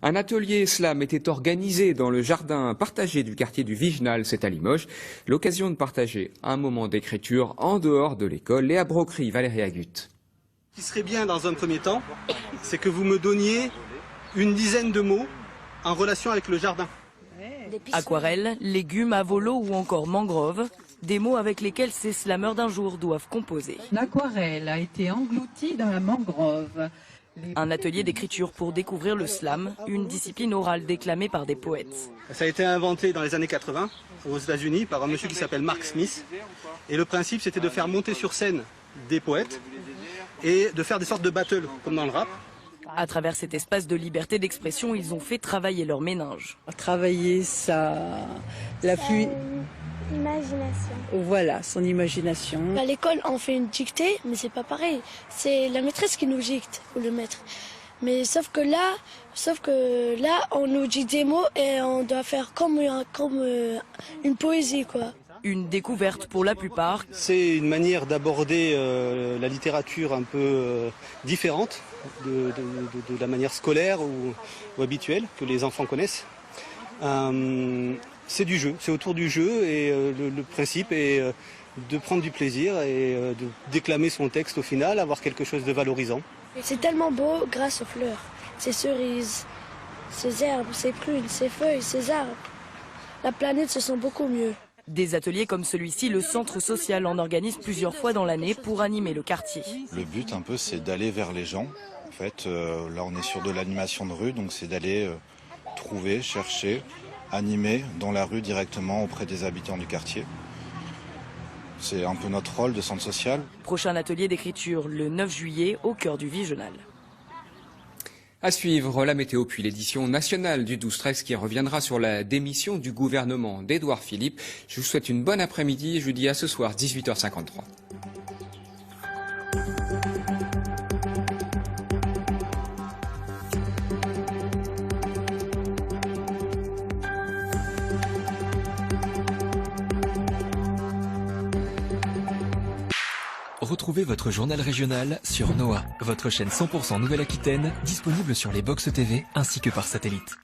Un atelier slam était organisé dans le jardin partagé du quartier du Vigenal, c'est à Limoges. L'occasion de partager un moment d'écriture en dehors de l'école. Léa Brocry, Valérie Agut. Ce qui serait bien dans un premier temps, c'est que vous me donniez une dizaine de mots en relation avec le jardin. Aquarelle, légumes, avolo ou encore mangrove, des mots avec lesquels ces slameurs d'un jour doivent composer. L'aquarelle a été engloutie dans la mangrove. Un atelier d'écriture pour découvrir le slam, une discipline orale déclamée par des poètes. Ça a été inventé dans les années 80 aux États-Unis par un monsieur qui s'appelle Mark Smith. Et le principe, c'était de faire monter sur scène des poètes et de faire des sortes de battles, comme dans le rap. À travers cet espace de liberté d'expression, ils ont fait travailler leur méninge. Travailler Imagination. Voilà, son imagination. À l'école, on fait une dictée, mais c'est pas pareil. C'est la maîtresse qui nous dicte, ou le maître. Mais sauf que là, on nous dit des mots et on doit faire comme une poésie, quoi. Une découverte pour la plupart. C'est une manière d'aborder la littérature un peu différente de la manière scolaire ou habituelle que les enfants connaissent. C'est du jeu, c'est autour du jeu et le principe est de prendre du plaisir et de déclamer son texte au final, avoir quelque chose de valorisant. C'est tellement beau grâce aux fleurs, ces cerises, ces herbes, ces prunes, ces feuilles, ces arbres. La planète se sent beaucoup mieux. Des ateliers comme celui-ci, le centre social en organise plusieurs fois dans l'année pour animer le quartier. Le but un peu c'est d'aller vers les gens. En fait, là on est sur de l'animation de rue, donc c'est d'aller trouver, chercher, animer dans la rue directement auprès des habitants du quartier. C'est un peu notre rôle de centre social. Prochain atelier d'écriture le 9 juillet au cœur du Vigenal. À suivre la météo puis l'édition nationale du 12-13 qui reviendra sur la démission du gouvernement d'Édouard Philippe. Je vous souhaite une bonne après-midi. Je vous dis à ce soir 18h53. Retrouvez votre journal régional sur Noah, votre chaîne 100% Nouvelle-Aquitaine, disponible sur les box TV ainsi que par satellite.